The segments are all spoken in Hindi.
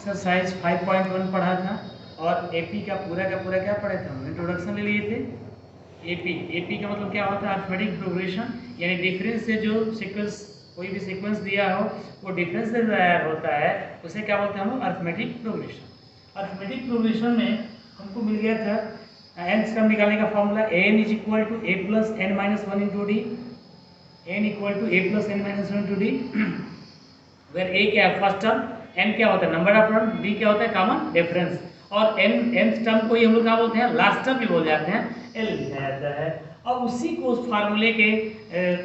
एक्सरसाइज 5.1 पढ़ा था और एपी का पूरा क्या पढ़े थे हम, इंट्रोडक्शन ले लिए थे। एपी का मतलब क्या होता है, अरिथमेटिक प्रोग्रेशन, यानी डिफरेंस से जो सीक्वेंस, कोई भी सीक्वेंस दिया हो वो डिफरेंस से होता है, उसे क्या बोलते हैं हम, अरिथमेटिक प्रोग्रेशन। अरिथमेटिक प्रोग्रेशन में हमको मिल गया था एन टर्म निकालने का formula, n is equal to A plus N minus one into d, n equal to A plus N minus one into d, where a क्या है फर्स्ट टर्म, एन क्या होता है नंबर ऑफ टर्म, डी क्या होता है कॉमन डिफरेंस, और एन टर्म को ही हम लोग क्या बोलते हैं, लास्ट टर्म भी बोल जाते हैं, एल लिखा जाता है। और उसी को उस फार्मूले के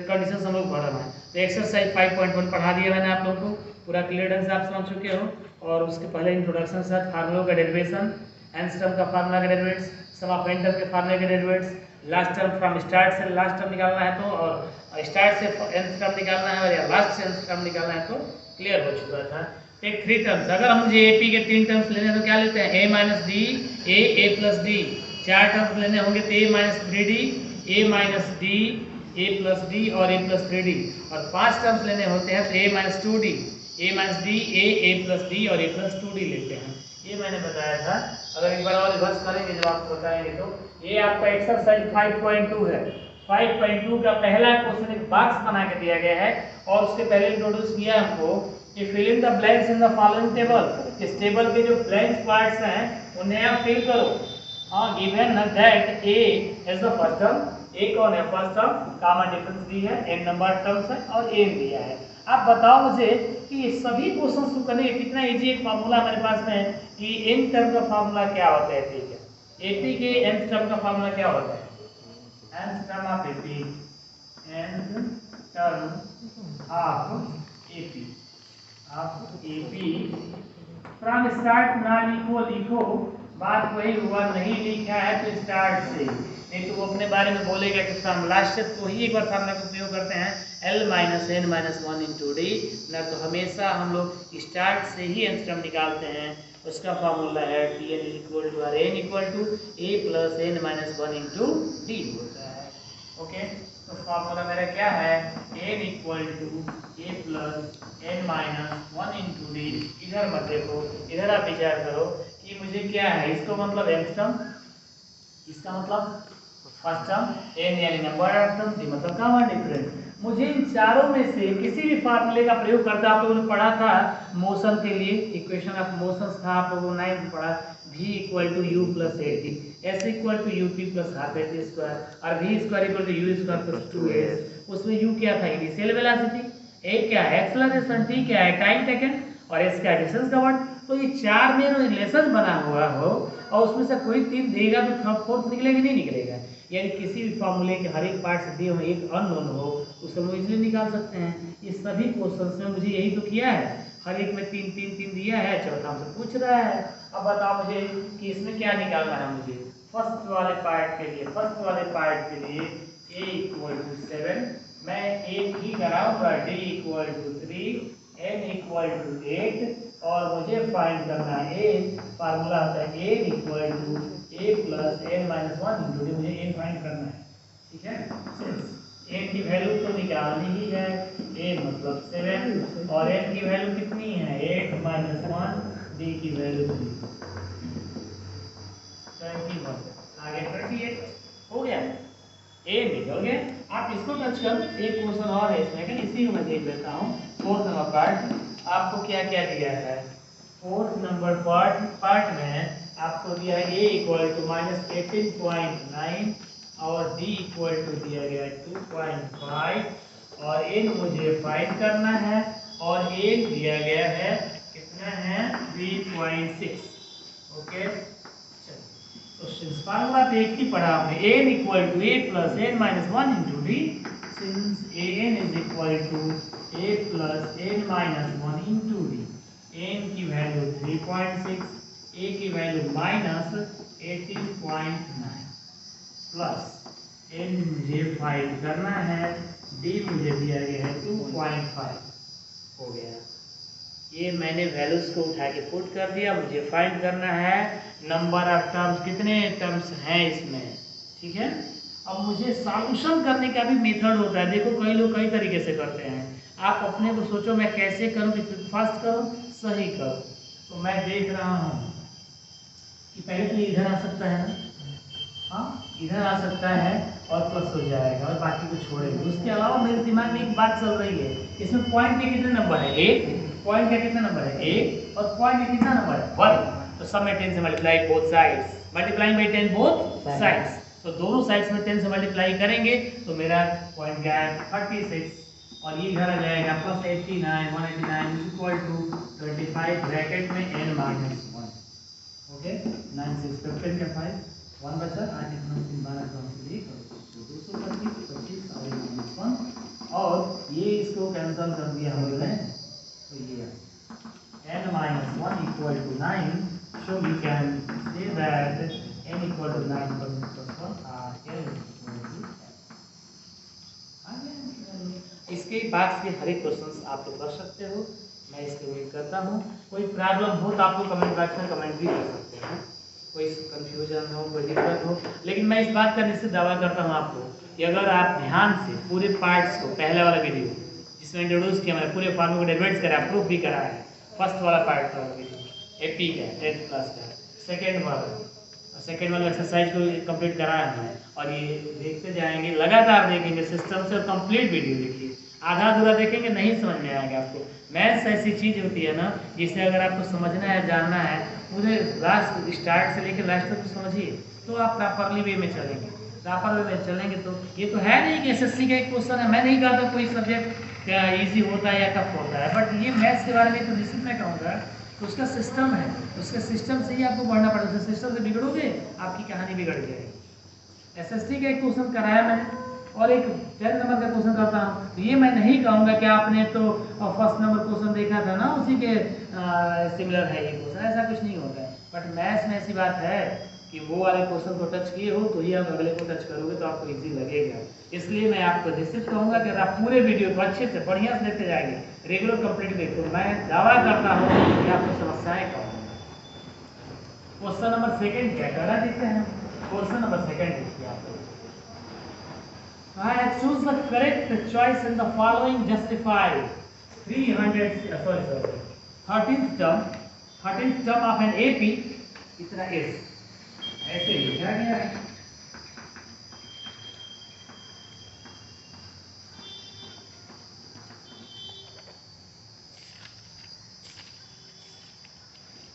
कंडीशन हम लोग पढ़ रहे हैं। तो एक्सरसाइज 5.1 पढ़ा दिया मैंने आप लोगों को, पूरा क्लियर ढंग से आप समझ चुके हो। और उसके पहले इंट्रोडक्शन से फार्मूलों का डेरिवेशन, एन टर्म का फार्मूला का डेरिवेट्स, सम ऑफ एन टर्म के फार्मूले के डेरिवेट्स, लास्ट टर्म फ्रॉम स्टार्ट से लास्ट टर्म निकालना है तो, और स्टार्ट से एन टर्म निकालना है, और या लास्ट से एन टर्म निकालना है तो क्लियर हो चुका था। एक थ्री टर्म्स, अगर हम मुझे एपी के तीन टर्म्स लेने हैं तो क्या लेते हैं, ए माइनस डी, ए प्लस डी। चार टर्म्स लेने होंगे तो ए माइनस थ्री डी, ए माइनस डी, ए प्लस डी और ए प्लस थ्री डी। और पांच टर्म्स लेने होते हैं तो ए माइनस टू डी, ए माइनस डी, ए प्लस डी और ए प्लस टू डी लेते हैं। ये मैंने बताया था। अगर एक बार और रिवर्स करेंगे जब आपको बताएंगे तो, ये आपका एक्सरसाइज 5.2 है। 5.2 का पहला क्वेश्चन एक बॉक्स बना के दिया गया है, और उसके पहले इंट्रोड्यूस किया हमको कि fill in the blanks in the following table. इस टेबल के जो ब्लैंक पार्ट्स हैं उन्हें आप फिल करो। Given that a is the first term, a कौन है फर्स्ट टर्म, कॉमन डिफरेंस दी है, एन नंबर टर्म्स है और एन दिया है। आप बताओ मुझे कि ये सभी क्वेश्चंस को करने कितना इजी एक फार्मूला मेरे पास में है कि एन टर्म का फार्मूला क्या होता है, ठीक है। एपी के एन टर्म का फार्मूला क्या होता है, N term of AP, N term of AP, आप एपी फ्रॉम स्टार्ट ना लिखो, बात वही हुआ, नहीं लिखा है तो स्टार्ट से, नहीं तो वो अपने बारे में बोलेगा कि फ्रॉम लास्ट से, तो ही एक बार फार्मूला का उपयोग करते हैं, L minus N minus one into D, ना तो हमेशा हम लोग स्टार्ट से ही एन टर्म निकालते हैं। उसका फार्मूला है T N equal to R N equal to A plus N minus one into D होता है। ओके, तो फार्मूला मेरा क्या है, N equal to A plus N minus one into D. इधर मत देखो, इधर आप विचार करो कि मुझे क्या है, इसको मतलब एन टर्म, इसका मतलब फर्स्ट टर्म, एन यानी नंबर ऑफ टर्म, डी मतलब कॉमन डिफरेंस। मुझे इन चारों में से किसी भी फार्मूले का प्रयोग करता, आप लोगों ने पढ़ा था मोशन के लिए, इक्वेशन ऑफ मोशंस था आप लोगों ने 9 पढ़ा, v equal to U plus A T, S equal to U P plus half A T square, और v square equal to U square plus 2s। उसमें u क्या था, इनिशियल वेलोसिटी, a क्या है एक्सेलरेशन, t क्या है टाइम टेकन, और s क्या डिस्टेंस कवर्ड। तो ये चार में रिलेशन बना हुआ हो और उसमें से कोई तीन देगा तो फोर्थ निकलेगा नहीं निकलेगा, यानी किसी भी फॉर्मूले के हर एक पार्ट से दिए हुए एक अननोन हो उसे हम इजीली निकाल सकते हैं। ये सभी क्वेश्चंस में मुझे यही तो किया है, हर एक में तीन तीन तीन दिया है, चौथा हमसे पूछ रहा है। अब बताओ मुझे कि इसमें क्या निकालना है मुझे, फर्स्ट वाले पार्ट के लिए, फर्स्ट वाले पार्ट के लिए a इक्वल टू 7, मैं एक ही कराऊंगा, d equal to 3, n equal to 8, और मुझे फाइंड करना है a, फार्मूला होता है a equal to a plus n minus one into D, मुझे n फाइंड करना है, ठीक है। n की वैल्यू तो निकालनी ही है, a मतलब 7 और n की वैल्यू कितनी है 8 माइनस 1, d की वैल्यू 21, आगे 38 हो गया, a निकल गया। आप इसको टच कर, एक क्वेश्चन और है इसमें, इसी को मैं देख लेता हूँ। फोर्थ नंबर पार्ट आपको क्या क्या दिया है, फोर्थ नंबर पार्ट में आपको दिया है a इक्वल टू माइनस 18.9 और d इक्वल टू दिया गया है 2.5, और n मुझे फाइंड करना है, और n दिया गया है कितना है 3.6। ओके, तो फार्मूला तो एक ही पढ़ा हमने, n equal to a plus n minus one into D, since an is equal to a plus n minus one into D, n की वैल्यू 3.6, a की वैल्यू माइनस 18.9 प्लस n मुझे फाइंड करना है, d मुझे दिया गया है 2.5 हो गया। ये मैंने वैल्यूज को उठा के पुट कर दिया, मुझे फाइंड करना है नंबर ऑफ टर्म्स, कितने टर्म्स हैं इसमें, ठीक है। अब मुझे सॉल्यूशन करने का भी मेथड होता है, देखो कई लोग कई तरीके से करते हैं, आप अपने को सोचो मैं कैसे करूं कि फास्ट करो सही करो। तो मैं देख रहा हूँ कि पहले तो इधर आ सकता है ना, हाँ इधर आ सकता है और प्लस हो जाएगा और बाकी को छोड़ेंगे। उसके अलावा मेरे दिमाग में एक बात चल रही है, इसमें पॉइंट के कितने नंबर है, एक पॉइंट का कितना नंबर है, एक, और पॉइंट का कितना नंबर है, 1। तो सब में 10 से multiply both sides, multiplying by 10 both sides. तो दोनों साइड्स में 10 से मल्टीप्लाई करेंगे तो मेरा पॉइंट क्या है 36, और ये इधर आ जाएगा plus 89, 189 is equal to 25 bracket में n माइनस 1। ओके 9 6 15 का 5 1 बचा, 8 9 3 12 1 225 25 और माइनस 1, और ये इसको कैंसिल कर दिया हम लोगों ने, तो ये n minus 1 equal to 9, so we can say that n equal to 9 plus 1 are n equal to 10। इसके बाद के हर एक क्वेश्चंस आप लोग कर सकते हो, मैं इसके उम्मीद करता हूँ। कोई प्रॉब्लम हो तो आप लोग कमेंट बॉक्स में कमेंट भी कर सकते हैं, कोई कंफ्यूजन हो, कोई दिक्कत हो। लेकिन मैं इस बात का निश्चित दावा करता हूँ आपको कि अगर आप ध्यान से पूरे पार्ट्स को, पहले वाला वीडियो जिसमें इंट्रोड्यूस किया, मैंने पूरे फॉर्मूले को डेरिवेट्स करा, प्रूफ भी करा है, फर्स्ट वाला पार्ट का वीडियो एपी का 10th क्लास का, सेकेंड वाला एक्सरसाइज को कंप्लीट कराया है, और ये देखते जाएंगे, लगातार देखेंगे सिस्टम से, और कंप्लीट वीडियो देखिए, आधा अधूरा देखेंगे नहीं समझ में आएगा आपको। मैथ्स ऐसी चीज़ होती है ना, जिसे अगर आपको समझना है, जानना है, मुझे लास्ट स्टार्ट से लेकर लास्ट तक समझिए, तो आप प्रॉपरली वे में चलेंगे, प्रॉपर वे में चलेंगे। तो ये तो है नहीं कि एसएससी का एक क्वेश्चन है, मैं नहीं कहता कोई सब्जेक्ट क्या ईजी होता है या टफ होता है, बट ये मैथ्स के बारे में तो निश्चित मैं कहूँगा तो उसका सिस्टम है, उसके सिस्टम से ही आपको बढ़ना पड़ेगा, उसके सिस्टम से बिगड़ोगे आपकी कहानी बिगड़ जाएगी। एसएससी का एक क्वेश्चन कराया मैंने और एक 10 नंबर का क्वेश्चन करता हूँ, तो ये मैं नहीं कहूँगा कि आपने तो फर्स्ट नंबर क्वेश्चन देखा था ना उसी के सिमिलर है ये क्वेश्चन, ऐसा कुछ नहीं होता है। बट मैथ्स में ऐसी बात है कि वो वाले क्वेश्चन को टच किए हो तो ही आप अगले को टच करोगे तो आपको इजी लगेगा। इसलिए मैं आपको निश्चित कहूँगा कि आप पूरे वीडियो को अच्छे से बढ़िया से देखते जाएंगे, रेगुलर कंप्लीट देखो, मैं दावा करता हूँ कि आपको समस्याएं कम होंगी। क्वेश्चन नंबर सेकंड क्या कह रहा देखते हैं, क्वेश्चन नंबर सेकंड देखिए आप लोग। I have choose the correct choice in the following justify 13th term of an AP इतना is ऐसे लिखा गया है।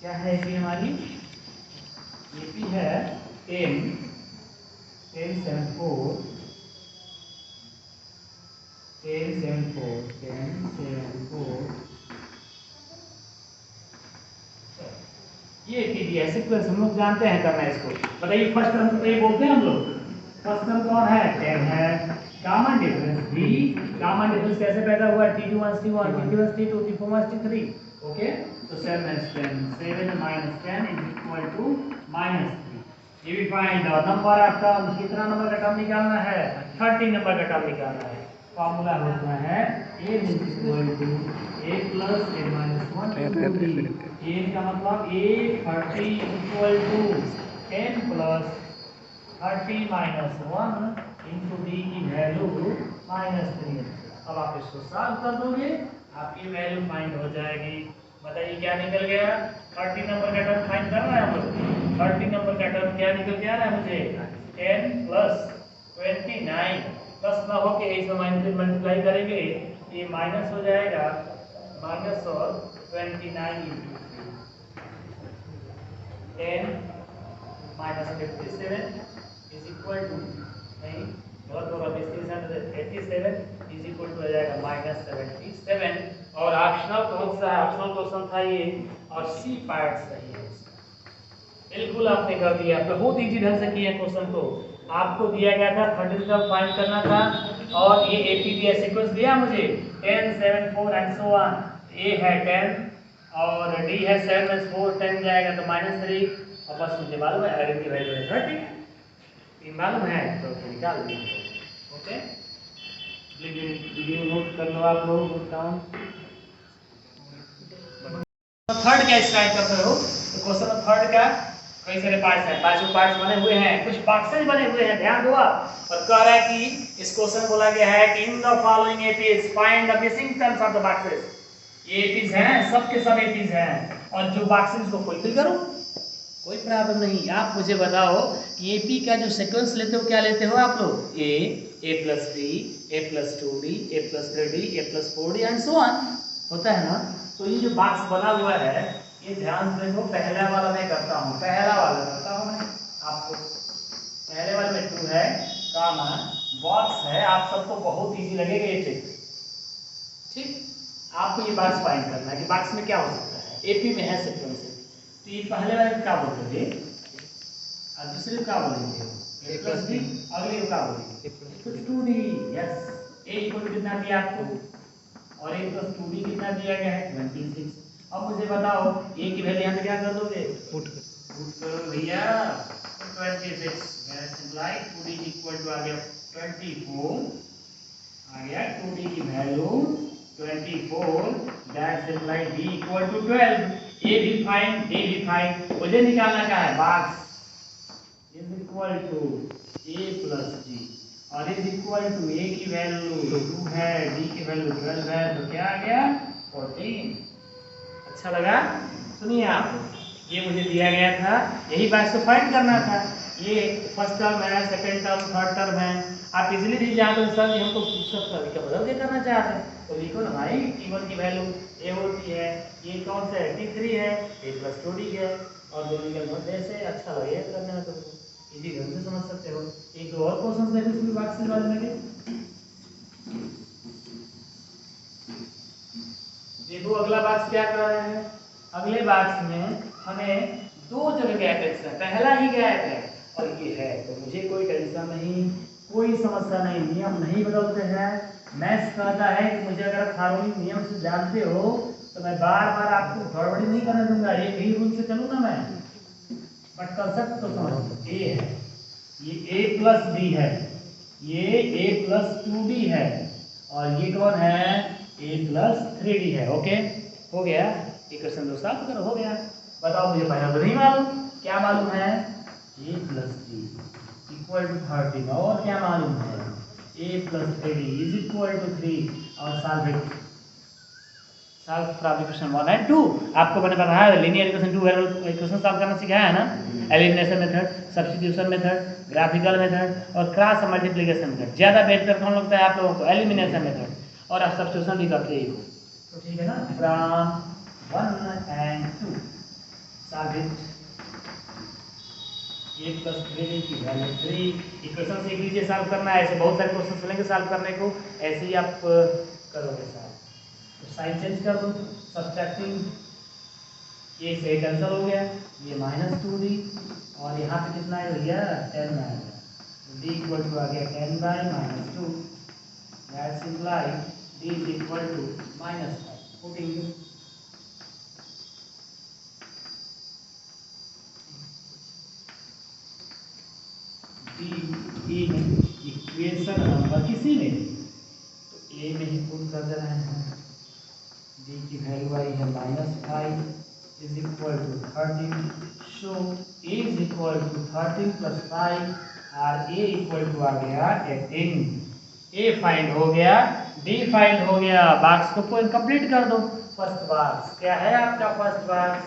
क्या है AP हमारी, AP है 10 7 4 10 7 4 ये पीडीएफ सीक्वेंस हम लोग जानते हैं करना है इसको। बताइए फर्स्ट टर्म तो ये बोलते हैं हम लोग, फर्स्ट टर्म कौन है 10 है, common difference b, common difference कैसे पैदा हुआ t2 1 t1 t2 t2 t4 t3। Okay तो 7 10 7 minus 10 is equal to -3। ये भी फाइंड नंबर आपका कितना नंबर का टर्म निकालना है, 30 नंबर का टर्म निकालना है। फॉर्मूला होता है a = a + a - 1 a का मतलब a 30 = 10 + 30 - 1 into d की वैल्यू -3। अब आप इसको सॉल्व कर दोगे, आपकी वैल्यू फाइंड हो जाएगी। बताइए क्या निकल गया, 30 नंबर का टर्म फाइंड कर रहा है हम लोग। 30 नंबर का टर्म क्या निकल के आ रहा है मुझे, 10 + 29 प्लस ना हो के इसमें माइनस मल्टीप्लाई करेंगे, ये माइनस हो जाएगा, माइनस और 29 10 - 57 इज इक्वल टू, नहीं बहुत होगा 87 इज इक्वल टू आ जाएगा -77। और ऑप्शनल कौन सा है, ऑप्शनल क्वेश्चन था ये, और सी पार्ट सही है। बिल्कुल आपने कर दिया, बहुत इजी ढंग से किया क्वेश्चन को। आपको दिया गया था 30 टर्म फाइंड करना था, और ये एपी दिया, सीक्वेंस दिया मुझे 10 7 4 एंड सो ऑन। ए है 10 और डी है 7 - 4 10 जाएगा तो -3, और बस मुझे मालूम है आर की वैल्यू है 30, ये मालूम है तो निकाल दिया। ओके वीडियो नोट कर लो आप लोग काम। थर्ड क्या स्टार्ट करते हो, तो क्वेश्चन थर्ड का कई सारे पार्ट्स हैं, पांचों पार्ट्स बने हुए हैं, कुछ बॉक्सेस बने हुए हैं, ध्यान दो आप। और कह रहा है कि इस क्वेश्चन बोला गया है कि इन the following APs find the missing terms of the boxes. ये एपीज हैं, सब के सब एपीज हैं, और जो बॉक्सेस को फुलफिल करो, कोई प्रॉब्लम नहीं। आप मुझे बताओ कि एपी का जो सीक्वेंस लेते हो क्या लेते हो आप लोग? A plus b, a plus 2d, a plus 3d, a plus 4d and so on, होता है ना। तो ये जो बॉक्स बना हुआ है, ये ध्यान से देखो, पहला वाला मैं करता हूँ, पहला वाला करता हूँ मैं आपको। पहले वाले में 2 है, कामा बॉक्स है, आप सबको बहुत इजी लगेगा ये ट्रिक। ठीक, आपको ये बॉक्स फाइंड करना है कि बॉक्स में क्या हो सकता है। एपी में है सीक्वेंस है, तो ये पहले वाले क्या बोलते थे और दूसरे को क्या बोलेंगे? ए प्लस बी, अगले को क्या बोलेंगे? 2d। Yes, A equal to कितना दिया आपको, और ए प्लस 2d कितना दिया गया है? 26। अब मुझे बताओ ए की वैल्यू यहाँ पे क्या कर दोगे? पुट करो भैया, 26 मेरा सिंपलाई 2d इक्वल टू आ गया 24, आ गया 2d की value 24, that simply d equal to 12। A भी फाइंड, ए भी फाइंड, मुझे निकालना क्या है? Box is equal to a plus d और इज इक्वल टू a की वैल्यू 2 है, d की वैल्यू 12 है, तो क्या आ गया? 14। अच्छा लगा? सुनिए आप, ये मुझे दिया गया था, यही बात को फाइंड करना था। ये फर्स्ट टर्म है, सेकंड टर्म, थर्ड टर्म है, आप इजीली भी जान लो सर हमको सब का बदल के करना चाहते हैं, तो लिखो ना भाई t1 की वैल्यू a होती है, ये कौन सा है? t3 है, a प्लस 2d है, और दोनों का मतलब ऐसे अच्छा लगेगा करने में, तुमको इजी ढंग से समझ सकते हो। एक दो और क्वेश्चन देखो इसमें बॉक्स के बारे में। देखो अगला बॉक्स क्या कर रहे हैं, अगले बॉक्स में हमें दो जगह गैप है, पहला ही गैप है और ये है, तो मुझे कोई टेंशन नहीं, कोई समस्या नहीं, नियम नहीं बदलते हैं। मैथ्स कहता है कि मुझे अगर फॉलोइंग नियम से जानते हो तो मैं बार बार आपको गड़बड़ी नहीं करने दूंगा, एक ही रूल से चलूँ ना मैं, बट कंसेप्ट तो समझ। ए है, ये a प्लस बी है, ये a प्लस 2d है, और ये कौन है? a प्लस 3d है। ओके, हो गया इक्वेशन दो साफ करो, हो गया। बताओ मुझे पहला तो नहीं मालूम, क्या मालूम है? a plus b equal to 13, और क्या मालूम है? a plus 3d is equal to 3, और solve it. Solve from equation 1 and 2। आपको मैंने बताया linear equation 2 variable equation solve करना सिखाया है ना, elimination method, substitution method, graphical method और क्रॉस मल्टीप्लिकेशन मेथड। ज़्यादा बेहतर कौन लगता है आप लोगों को? एलिमिनेशन मेथड, और आप सब्स्टिट्यूशन भी करते ही हो, तो ठीक है ना। From 1 and 2 solve it. a plus 3d की वैल्यू 3, इक्वेशन सीख लीजिए सॉल्व करना है, ऐसे बहुत सारे क्वेश्चन मिलेंगे सॉल्व करने को, ऐसे ही आप करोगे सॉल्व। तो साइन चेंज कर दो, सब्ट्रैक्टिंग, ये से कैंसिल हो गया, ये माइनस 2d, और यहाँ पे कितना है भैया? 10 आएगा, तो d इक्वल टू आ गया 10 by minus 2, that's imply d is equal to minus 5। Putting d equation number किसी में, तो a में ही पुट कर दे रहे हैं, d की वैल्यू आई है -5 is equal to 13, so a is equal to 13 plus 5, और a इक्वल टू आ गया 18। a फाइंड हो गया, d फाइंड हो गया, बॉक्स को कंप्लीट कर दो। फर्स्ट बॉक्स क्या है आपका? फर्स्ट बॉक्स,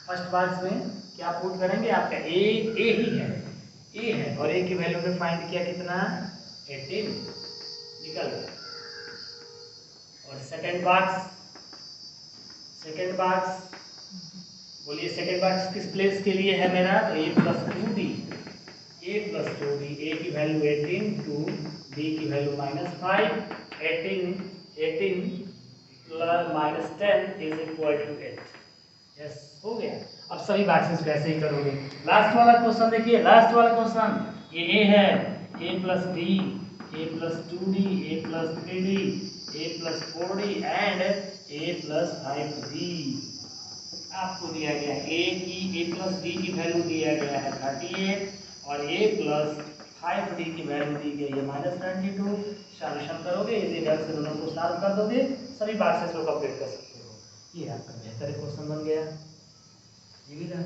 फर्स्ट बॉक्स में क्या पुट करेंगे? आपका a ही है, a है, और a की वैल्यू में फाइंड किया कितना? 18, निकल गया। और सेकंड बॉक्स, सेकंड बॉक्स बोलिए, सेकंड बॉक्स किस प्लेस के लिए है मेरा? तो a plus 2d, a plus 2d, a की वैल्यू 18 टू d की value -5, 18 plus -10 is equal to 8। Yes, हो गया। अब सभी बॉक्सेस को ऐसे ही करोगे। लास्ट वाला क्वेश्चन देखिए, लास्ट वाला क्वेश्चन, ये a है, a plus b, a plus 2d, a plus 3d, a plus 4d and a plus 5d। आपको दिया गया a प्लस d की वैल्यू दिया गया है 38, और a प्लस 5d की वैल्यू दी गई है -22। सॉल्यूशन करोगे, इसी ढंग से दोनों को सॉल्व कर दोगे, सभी बॉक्सेस को कंप्लीट कर सकते हो। ये आपका बेहतर क्वेश्चन बन गया। ये भी ना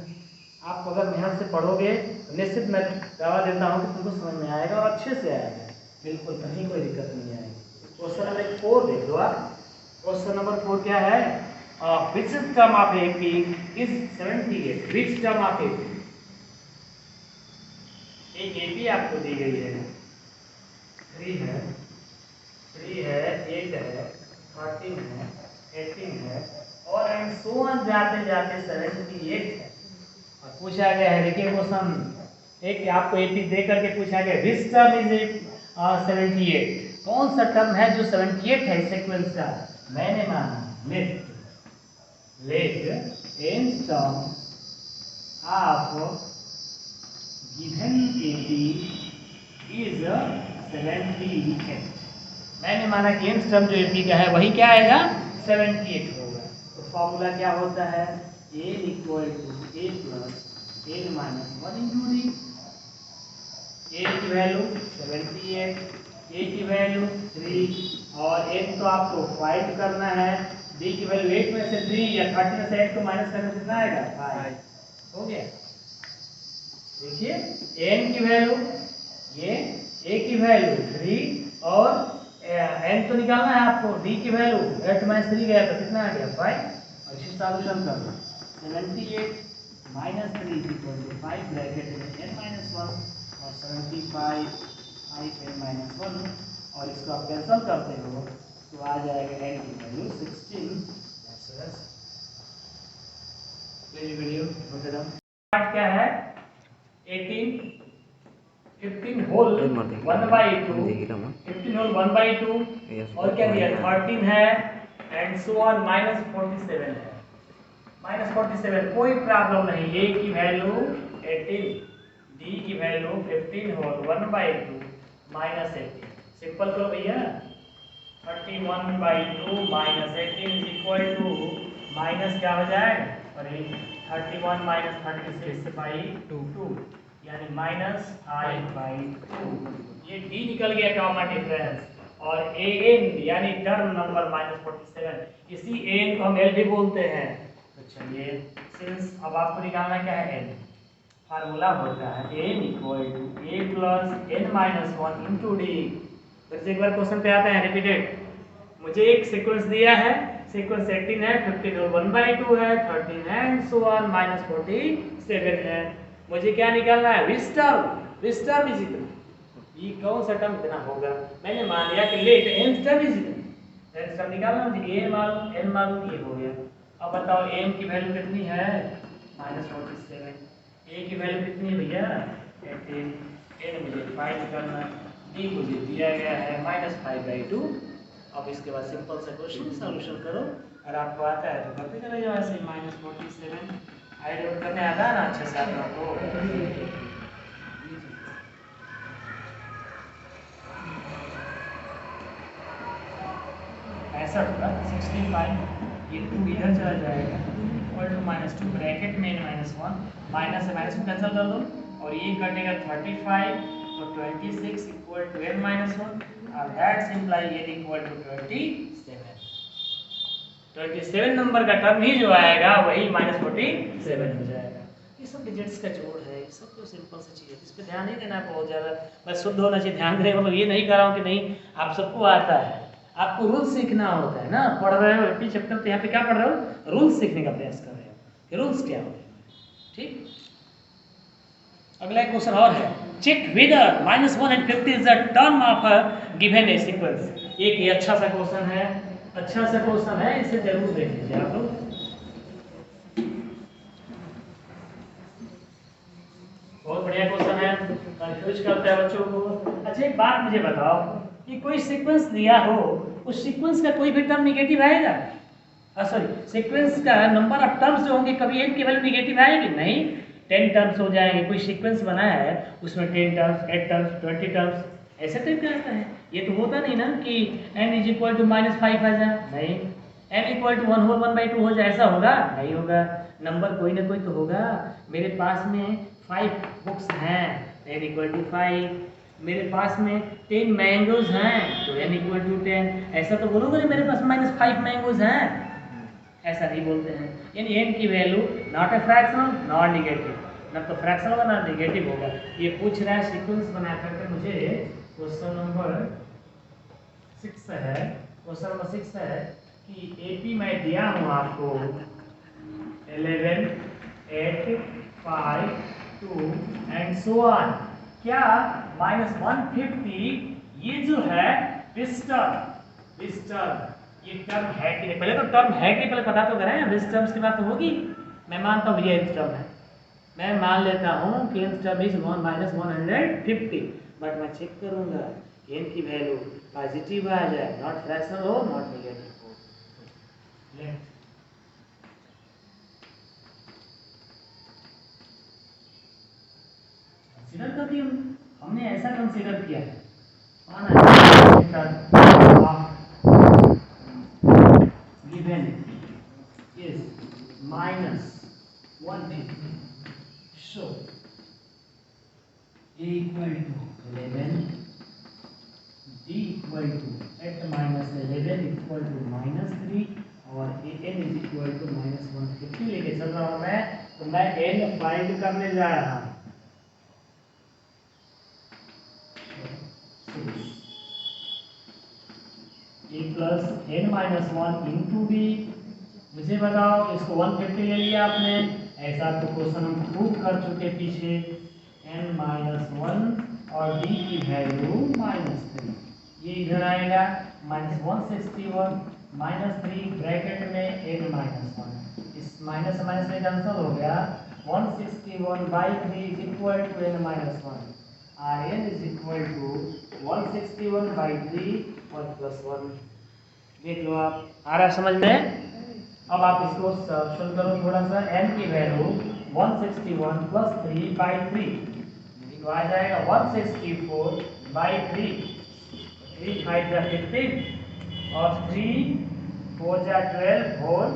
आप अगर मेहनत से पढ़ोगे तो निश्चित मैं दावा देता हूँ कि तुमको समझ में आएगा, और अच्छे से आएगा, बिल्कुल कहीं कोई दिक्कत नहीं आएगी। क्वेश्चन नंबर 4 देख लो आप, क्वेश्चन नंबर 4 क्या है? Which term of AP is 78? Which term of AP? एक एपी आपको दी गई है, 3 है, 8 है, 13 है, 18 है और एंड सो ऑन जाते जाते 78 है। और पूछा गया है, देखिए क्वेश्चन एक आपको एपी दे करके पूछा गया विच टर्म इज 78? कौन सा टर्म है जो 78 है सीक्वेंस का? मैंने माना let n term of given AP is 78। मैंने माना कि n टर्म जो AP का है वही क्या आएगा? 78 होगा। तो फॉर्मूला क्या होता है? a equal to a plus n minus 1 into D. a की वैल्यू 78, a की वैल्यू 3 और n तो आपको फाइंड करना है। d की वैल्यू 8 में से 3 या 30 में से 8 को माइनस करने से कितना आएगा? 5 हो गया। देखिए n की वैल्यू ये, a की वैल्यू 3 और n तो निकालना है आपको। d की वैल्यू 8 में 3 गया तो कितना आ गया? 5। और इसी सॉल्यूशन करना 78 माइनस 3 इक्वल टू 5 ब्रैकेट में n माइनस 1 और 75 5 n माइनस 1 और इसको आप कैंसिल करते हो तो आ जाएगा n की वैल्यू 16। वीडियो पार्ट क्या है? 18 15 होल 1/2, 15 होल 1/2 और क्या दिया? 13 है एंड सो ऑन माइनस 47 है। माइनस 47 कोई प्रॉब्लम नहीं। a की वैल्यू 18, d की वैल्यू 15 होल 1/2 माइनस 18। सिंपल करो भैया। 31/2 minus 18 is equal to minus क्या हो जाए? और 31 माइनस 36/2 यानी माइनस 5/2। ये d निकल गया कॉमन डिफरेंस और an यानी टर्म नंबर माइनस 47, इसी an को हम l भी बोलते हैं। तो चलिए सिंस अब आपको निकालना क्या है? n। फार्मूला होता है n equal to a plus n minus 1 into D. फिर से एक बार क्वेश्चन पे आते हैं रिपीटेड। मुझे एक सीक्वेंस दिया है, सीक्वेंस 18 है, 15 और 1/2 है, 13 है एंड सो ऑन माइनस 47 है। मुझे क्या निकालना है? विच टर्म इज इतना। ये कौन सा टर्म इतना होगा? मैंने मान लिया कि लेट n टर्म इज इतना। n टर्म निकालना मुझे a मालूम n मालूम, ये हो गया। अब बताओ n की वैल्यू कितनी है? माइनस 47। a की वैल्यू कितनी है भैया? 18। n मुझे फाइंड करना, d मुझे दिया गया है माइनस 5/2। अब इसके बाद सिंपल सा क्वेश्चन सॉल्यूशन करो। अगर आपको आता है तो करते चले जाओ ऐसे। माइनस 47 आइडिया करने आता है ना अच्छे से आप लोगों को? 65 का 65 ये 2 इधर चला जाएगा इक्वल टू माइनस 2 ब्रैकेट में माइनस 1 माइनस से माइनस में कैंसिल कर दो और ये कटेगा 35 और 26 इक्वल टू n माइनस 1 और that's imply n equal to 27 number का टर्म ही जो आएगा वही माइनस 47 हो जाएगा। ये सब डिजिट्स का जोड़ है, ये सब तो सिंपल सी चीज़ है, इस पर ध्यान नहीं देना बहुत ज़्यादा, बस शुद्ध होना चाहिए। ध्यान देने मतलब ये नहीं कर रहा हूँ कि नहीं आप सबको आता है, आपको रूल्स सीखना होता है ना। पढ़ रहे हो एपी चैप्टर तो यहाँ पे क्या पढ़ रहे हो? रूल्स सीखने का प्रयास कर रहे हो कि रूल्स क्या होते हैं। ठीक, अगला एक क्वेश्चन और है। Check whether -1 and 50 is the term of a given a sequence. एक ये अच्छा सा क्वेश्चन है, अच्छा सा क्वेश्चन है, इसे जरूर देख लीजिए आप लोग। बहुत बढ़िया क्वेश्चन है, कंफ्यूज करता है बच्चों को। अच्छा एक बात मुझे बताओ कि कोई सीक्वेंस दिया हो, उस सीक्वेंस का कोई भी टर्म नेगेटिव आएगा? सॉरी, सीक्वेंस का नंबर ऑफ टर्म्स जो होंगे कभी n की वैल्यू नेगेटिव आएगी? नहीं, 10 टर्म्स हो जाएंगे। कोई सीक्वेंस बनाया है उसमें 10 टर्म्स, 8 टर्म्स, 20 टर्म्स ऐसे टाइप का आता है। ये तो होता नहीं ना कि n इज इक्वल टू -5 आ जाए, नहीं। n इक्वल टू 1 होल 1/2 हो जाए, ऐसा होगा? नहीं होगा। नंबर कोई ना कोई तो होगा। मेरे पास में 5 बुक्स हैं, n इक्वल टू 5। मेरे पास में 10 मैंगोज हैं तो n इक्वल टू 10। ऐसा तो बोलोगे मेरे पास -5 मैंगोज हैं, ऐसा नहीं बोलते हैं। यानी n की value not a fractional not negative, ना तो फ्रैक्शनल होगा ना नेगेटिव होगा। ये पूछ रहा है सीक्वेंस बना करके मुझे। क्वेश्चन नंबर 6 है, क्वेश्चन नंबर 6 है कि AP मैं दिया हूँ आपको 11, 8, 5, 2 एंड सो ऑन। क्या -150 ये जो है दिस टर्म ये टर्म है कि नहीं, पहले तो टर्म है कि नहीं पहले पता तो करें, दिस टर्म्स की बात तो होगी। मैं मानता हूँ ये टर्म है, मैं मान लेता हूँ कि n टर्म इज -150, बट मैं चेक करूंगा n की वैल्यू पॉजिटिव आ जाए, नॉट फ्रैक्शनल हो नॉट नेगेटिव हो। लेट कंसीडर कर दिया, हमने ऐसा कंसीडर किया है given is -150, so a equal to 11, d equal to at -11 equal to -3 और an is equal to -150 लेके चल रहा हूँ मैं, तो मैं n फाइंड करने जा रहा हूँ। a plus n-1 into b, मुझे बताओ इसको 150 ले लिया आपने, ऐसा तो क्वेश्चन हम प्रूव कर चुके पीछे, n-1 और d की वैल्यू -3, ये इधर आएगा -161 -3 ब्रैकेट में n-1, इस माइनस माइनस में कैंसिल हो गया, 161/3 is equal to n-1, Rn is equal to 161/3 और +1। देख लो आप, आ रहा समझ में। अब आप इसको सॉल्व करो थोड़ा सा, n की वैल्यू 161 + 3/3 तो आ जाएगा 164/3, 3 5 जा 15 और 3 4 जा 12 4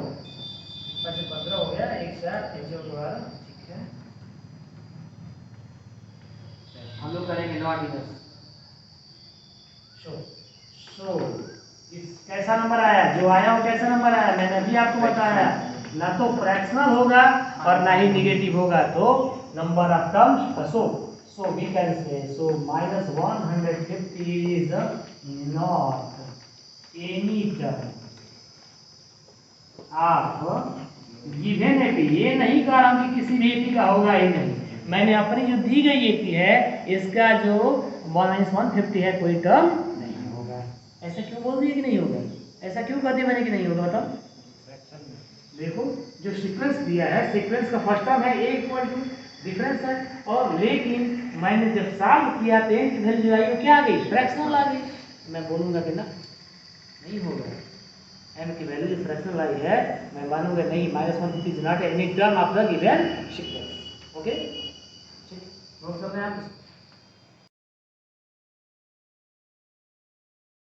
15 हो गया, 1 4 3 12, ठीक है। हम लोग करेंगे नॉट सो इस कैसा नंबर आया, जो आया वो कैसा नंबर आया, मैंने अभी आपको बताया, ना तो फ्रैक्शनल होगा और ना ही नेगेटिव होगा, तो number of terms so we can say so -150 is not any term of given AP. ये नहीं कह रहा हूं कि किसी भी एपी का होगा ही नहीं, मैंने अपनी जो दी गई एपी है इसका जो -150 है कोई टर्म नहीं होगा। ऐसा क्यों बोल दिया कि नहीं होगा, ऐसा क्यों कर दिया मैंने कि नहीं होगा, बताओ। देखो जो सीक्वेंस दिया है, सीक्वेंस का फर्स्ट टर्म है a इक्वल टू डिफरेंस है, और लेकिन मैंने जब सॉल्व किया तो n की वैल्यू जो आई वो क्या आ गई, फ्रैक्शनल आ गई। मैं बोलूंगा कि ना नहीं होगा, m की वैल्यू जो फ्रैक्शनल आई है मैं मानूंगा नहीं, -150 is not any term of the given sequence. Okay, ठीक, नोट कर रहे हैं आप।